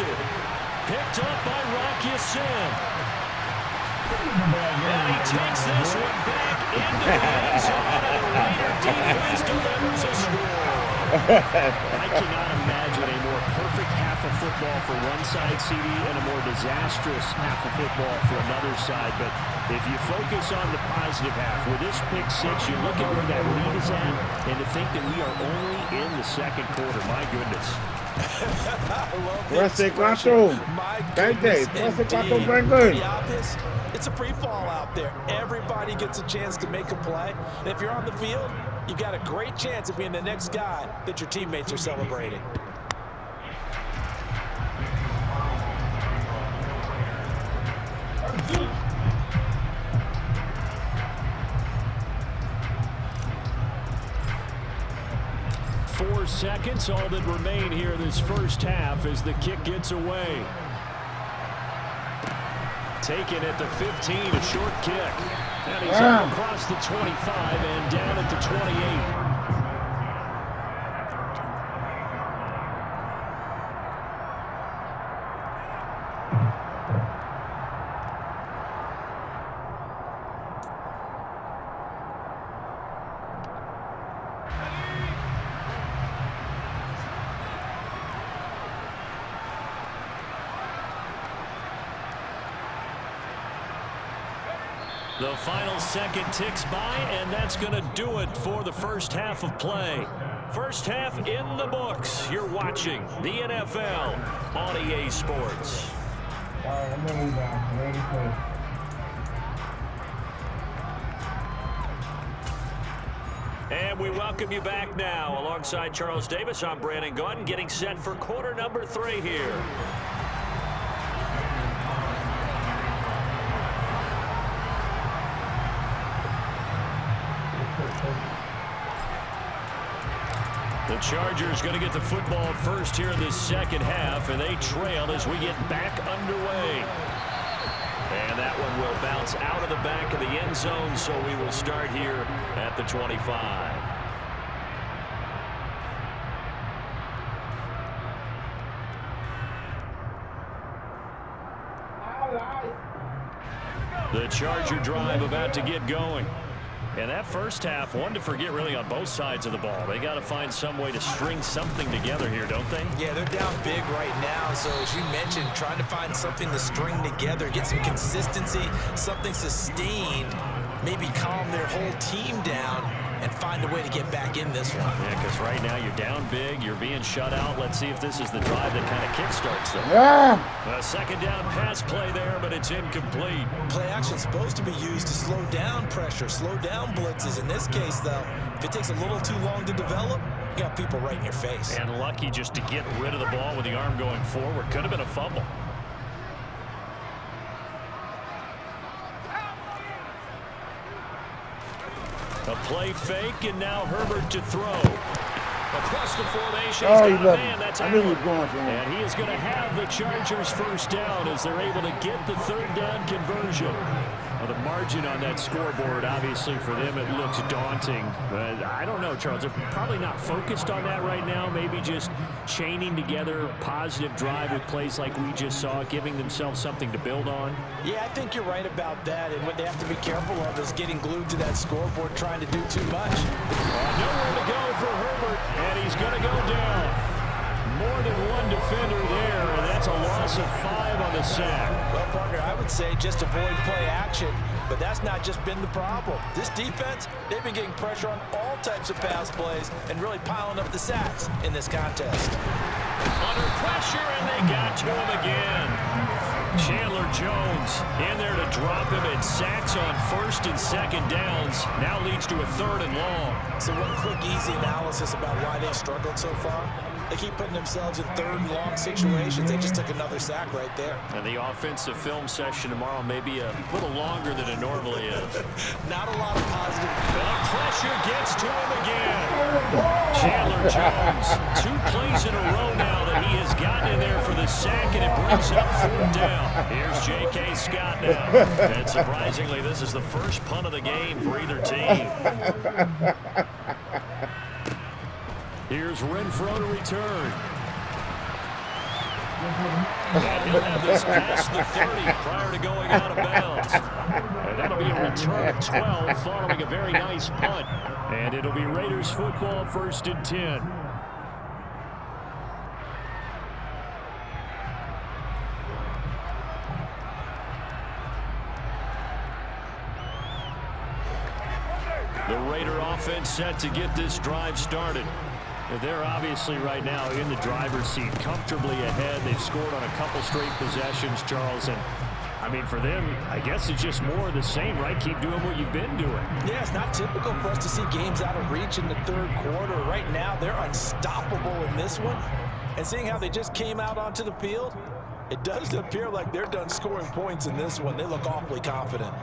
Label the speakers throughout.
Speaker 1: intercepted. Picked up by Rocky Sin. And he takes this one back into the end zone, and the Raider defense delivers a score. I cannot imagine a more perfect half of football for one side, CD, and a more disastrous half of football for another side. But if you focus on the positive half, with this pick six, you look at where that lead is at, and to think that we are only in the second quarter, my goodness.
Speaker 2: It's a free fall out there. Everybody gets a chance to make a play. And if you're on the field, you've got a great chance of being the next guy that your teammates are celebrating.
Speaker 1: Four seconds, all that remain here this first half as the kick gets away. Taken at the 15, a short kick. And he's up across the 25 and down at the 28. The final second ticks by, and that's going to do it for the first half of play. First half in the books. You're watching the NFL on EA Sports.
Speaker 3: All right, I'm ready now. I'm ready to play.
Speaker 1: And we welcome you back now. Alongside Charles Davis, I'm Brandon Gaudin, getting set for quarter number 3 here. The Chargers going to get the football first here in this second half, and they trail as we get back underway. And that one will bounce out of the back of the end zone, so we will start here at the 25. The Charger drive about to get going. And that first half, one to forget really on both sides of the ball. They got to find some way to string something together here, don't they?
Speaker 2: Yeah, they're down big right now. So as you mentioned, trying to find something to string together, get some consistency, something sustained, maybe calm their whole team down and find a way to get back in this one.
Speaker 1: Yeah, because right now you're down big, you're being shut out. Let's see if this is the drive that kind of kickstarts them. A second down pass play there, but it's incomplete.
Speaker 2: Play action is supposed to be used to slow down pressure, slow down blitzes. In this case, though, if it takes a little too long to develop, you got people right in your face.
Speaker 1: And lucky just to get rid of the ball with the arm going forward. Could have been a fumble. A play fake, and now Herbert to throw. Across the formation, he's got a man. That's out. And he is going to have the Chargers first down as they're able to get the third down conversion. Well, the margin on that scoreboard, obviously, for them, it looks daunting. But I don't know, Charles. They're probably not focused on that right now. Maybe just chaining together a positive drive with plays like we just saw, giving themselves something to build on.
Speaker 2: Yeah, I think you're right about that. And what they have to be careful of is getting glued to that scoreboard, trying to do too much.
Speaker 1: Nowhere to go for Herbert, and he's going to go down. More than one defender there, and that's a loss of 5 on the sack.
Speaker 2: Well, partner, I would say just avoid play action, but that's not just been the problem. This defense, they've been getting pressure on all types of pass plays and really piling up the sacks in this contest.
Speaker 1: Under pressure, and they got to him again. Chandler Jones in there to drop him, and sacks on first and second downs. Now leads to a third and long.
Speaker 2: So one quick, easy analysis about why they've struggled so far. They keep putting themselves in third and long situations. They just took another sack right there.
Speaker 1: And the offensive film session tomorrow may be a little longer than it normally is.
Speaker 2: Not a lot of positive.
Speaker 1: The pressure gets to him again. Chandler Jones, 2 plays in a row now that he has gotten in there for the sack, and it brings up third down. Here's J.K. Scott now. And surprisingly, this is the first punt of the game for either team. Here's Renfro to return. And he'll have this past the 30 prior to going out of bounds. And that'll be a return of 12 following a very nice punt. And it'll be Raiders football, 1st and 10. The Raider offense set to get this drive started. They're obviously right now in the driver's seat, comfortably ahead. They've scored on a couple straight possessions, Charles. And, I mean, for them, I guess it's just more of the same, right? Keep doing what you've been doing.
Speaker 2: Yeah, it's not typical for us to see games out of reach in the 3rd quarter. Right now, they're unstoppable in this one. And seeing how they just came out onto the field, it does appear like they're done scoring points in this one. They look awfully confident.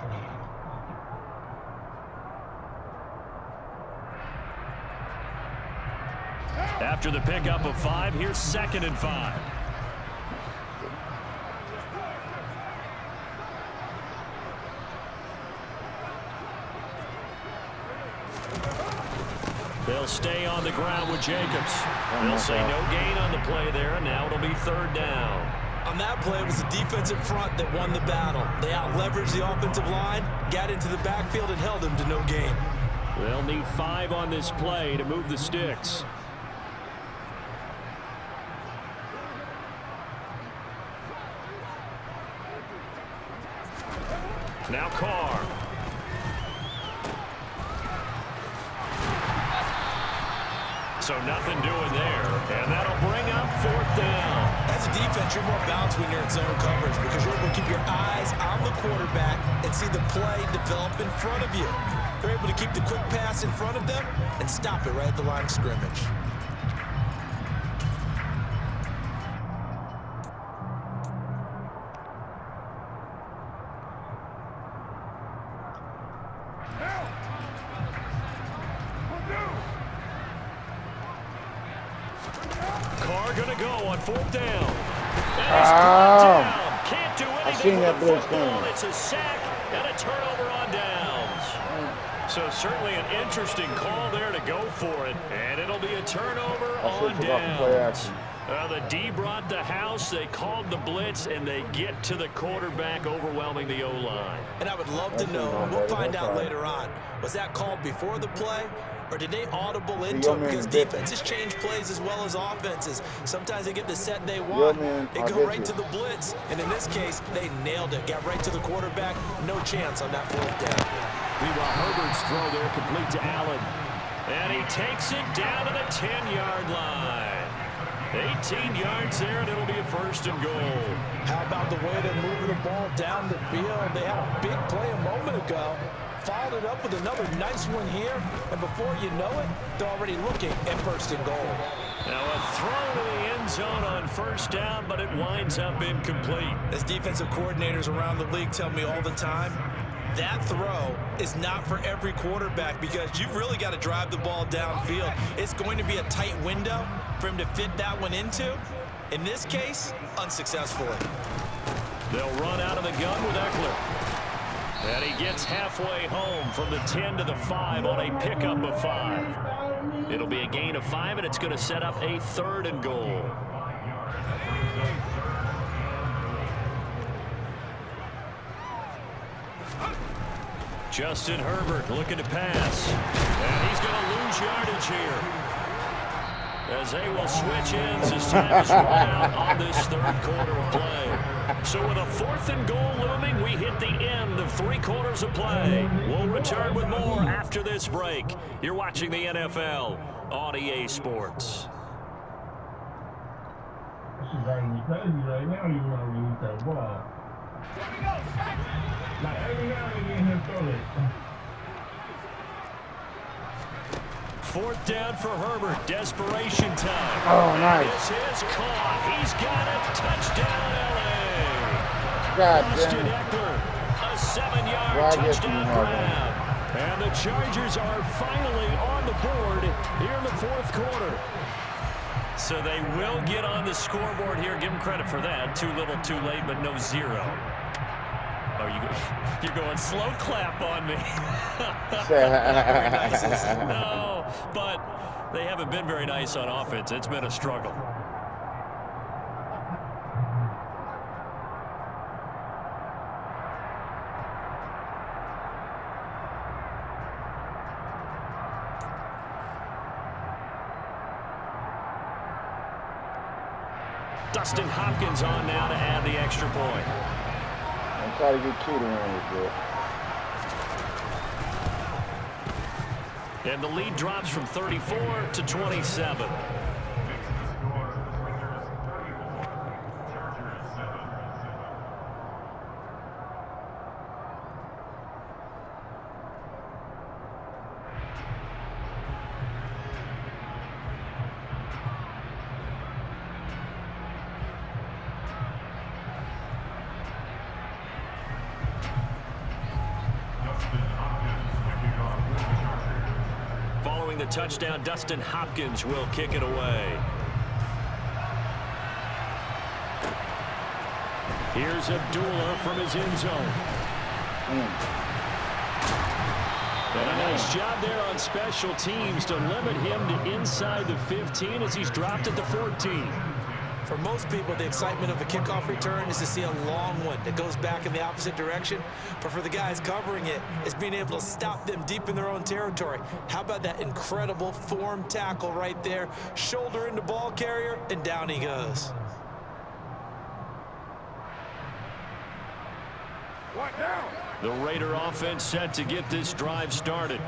Speaker 1: After the pickup of 5, here's 2nd and 5. They'll stay on the ground with Jacobs. They'll say no gain on the play there, and now it'll be 3rd down.
Speaker 2: On that play, it was the defensive front that won the battle. They out-leveraged the offensive line, got into the backfield, and held them to no gain.
Speaker 1: They'll need 5 on this play to move the sticks. Now Carr. So nothing doing there, and that'll bring up 4th down.
Speaker 2: As a defense, you're more balanced when you're in zone coverage because you're able to keep your eyes on the quarterback and see the play develop in front of you. They're able to keep the quick pass in front of them and stop it right at the line of scrimmage.
Speaker 1: Carr gonna go on 4th down. And he's brought down. Can't do anything with the football. It's a sack and a turnover on downs. So certainly an interesting call there to go for it. And it'll be a turnover on downs. The D brought the house. They called the blitz, and they get to the quarterback, overwhelming the O-line.
Speaker 2: And I would love to know, and we'll find out later on, was that called before the play? Or did they audible into it? Because defenses change plays as well as offenses. Sometimes they get the set they want. They go right to the blitz. And in this case, they nailed it. Got right to the quarterback. No chance on that 4th down.
Speaker 1: Meanwhile, Herbert's throw there complete to Allen. And he takes it down to the 10-yard line. 18 yards there, and it'll be a 1st and goal.
Speaker 2: How about the way they're moving the ball down the field? They had a big play a moment ago. Followed it up with another nice one here, and before you know it, they're already looking at 1st and goal.
Speaker 1: Now a throw to the end zone on 1st down, but it winds up incomplete.
Speaker 2: As defensive coordinators around the league tell me all the time, that throw is not for every quarterback because you've really got to drive the ball downfield. It's going to be a tight window for him to fit that one into. In this case, unsuccessfully.
Speaker 1: They'll run out of the gun with Eckler. And he gets halfway home from the 10 to the 5 on a pickup of 5. It'll be a gain of 5, and it's going to set up a 3rd and goal. Justin Herbert looking to pass. And he's going to lose yardage here, as they will switch ends as time is run out on this 3rd quarter of play. So with a 4th and goal looming, we hit the end of 3 quarters of play. We'll return with more after this break. You're watching the NFL on EA Sports.
Speaker 3: Right now, you want to use that ball. Like every now and again, he'll throw it.
Speaker 1: 4th down for Herbert. Desperation time.
Speaker 4: Oh, nice.
Speaker 1: This is caught. He's got it. Touchdown, L.A.
Speaker 4: God
Speaker 1: Austin
Speaker 4: damn.
Speaker 1: Eckler, a 7-yard touchdown grab. And the Chargers are finally on the board here in the 4th quarter. So they will get on the scoreboard here. Give them credit for that. Too little, too late, but no 0. Oh, you're going slow clap on me. Very nice. No, but they haven't been very nice on offense. It's been a struggle. Dustin Hopkins on now to add the extra point.
Speaker 4: I'm trying to get cute around this, bro.
Speaker 1: And the lead drops from 34 to 27. Following the touchdown, Dustin Hopkins will kick it away. Here's Abdullah from his end zone. And a nice job there on special teams to limit him to inside the 15 as he's dropped at the 14.
Speaker 2: For most people, the excitement of a kickoff return is to see a long one that goes back in the opposite direction. But for the guys covering it, it's being able to stop them deep in their own territory. How about that incredible form tackle right there? Shoulder into ball carrier, and down he goes.
Speaker 1: The Raider offense set to get this drive started.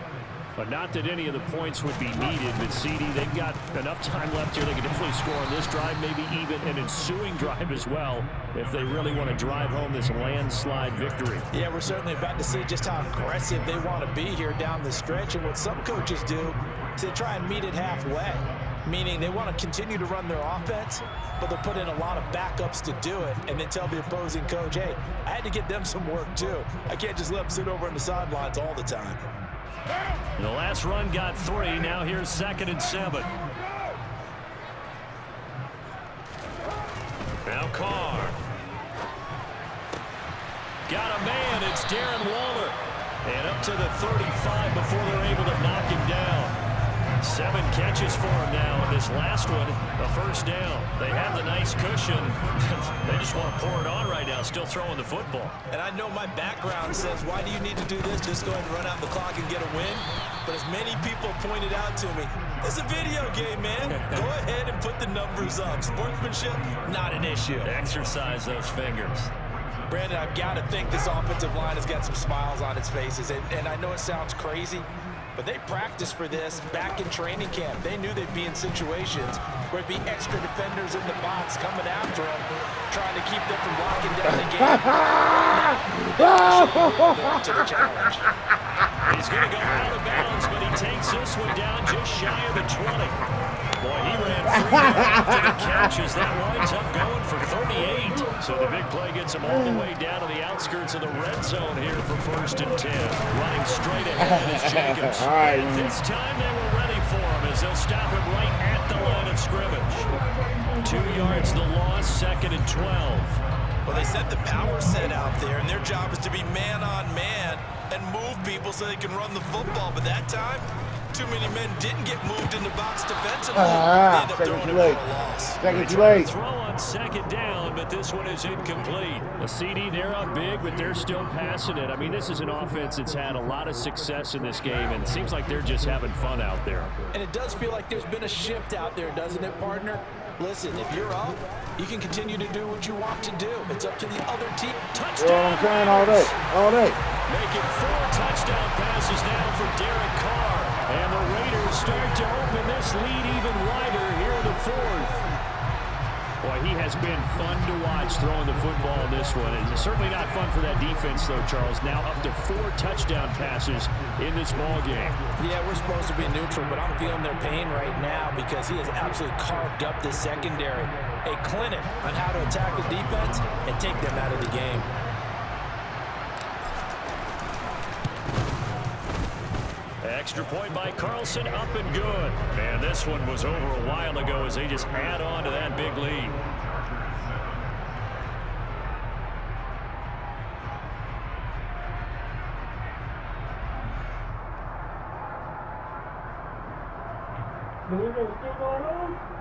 Speaker 1: But not that any of the points would be needed. But, CD, they've got enough time left here. They can definitely score on this drive, maybe even an ensuing drive as well, if they really want to drive home this landslide victory.
Speaker 2: Yeah, we're certainly about to see just how aggressive they want to be here down the stretch. And what some coaches do is they try and meet it halfway, meaning they want to continue to run their offense, but they'll put in a lot of backups to do it and then tell the opposing coach, hey, I had to get them some work too. I can't just let them sit over on the sidelines all the time.
Speaker 1: The last run got 3. Now here's 2nd and 7. Now Carr. Got a man. It's Darren Waller. And up to the 35 before they're able to knock him down. 7 catches for him now. And this last one, a first down. They have the nice cushion. They just want to pour it on right now, still throwing the football.
Speaker 2: And I know my background says, why do you need to do this? Just go ahead and run out the clock and get a win. But as many people pointed out to me, it's a video game, man. Go ahead and put the numbers up. Sportsmanship, not an issue.
Speaker 1: Exercise those fingers.
Speaker 2: Brandon, I've got to think this offensive line has got some smiles on its faces. And I know it sounds crazy, but they practiced for this back in training camp. They knew they'd be in situations where it'd be extra defenders in the box coming after them, trying to keep them from locking down the game. Now, to the challenge.
Speaker 1: He's going to go out of bounds, but he takes this one down just shy of the 20. Boy, he ran free after the catch as that winds up going for 38. So the big play gets him all the way down to the outskirts of the red zone here for 1st and 10. Running straight ahead is Jacobs. And this time they were ready for him as they'll stop him right at the line of scrimmage. 2 yards the loss, 2nd and 12.
Speaker 2: Well, they set the power set out there, and their job is to be man on man and move people so they can run the football. But that time, too many men didn't get moved in the box defensively. They end up throwing it for a loss.
Speaker 4: Second late.
Speaker 1: Throw on 2nd down, but this one is incomplete. A CD, they're up big, but they're still passing it. I mean, this is an offense that's had a lot of success in this game, and it seems like they're just having fun out there.
Speaker 2: And it does feel like there's been a shift out there, doesn't it, partner? Listen, if you're up, you can continue to do what you want to do. It's up to the other team. Touchdown!
Speaker 4: Well, I'm trying all day. All day.
Speaker 1: Making 4 touchdown passes now for Derek Carr. And the Raiders start to open this lead even wider here in the 4th. Boy, he has been fun to watch throwing the football in this one. It's certainly not fun for that defense, though, Charles. Now up to 4 touchdown passes in this ball game. Yeah, we're supposed to be neutral, but I'm feeling their pain right now because he has absolutely carved up the secondary. A clinic on how to attack the defense and take them out of the game. Extra point by Carlson, up and good. Man, this one was over a while ago as they just add on to that big lead.
Speaker 3: Do we know what's still going on?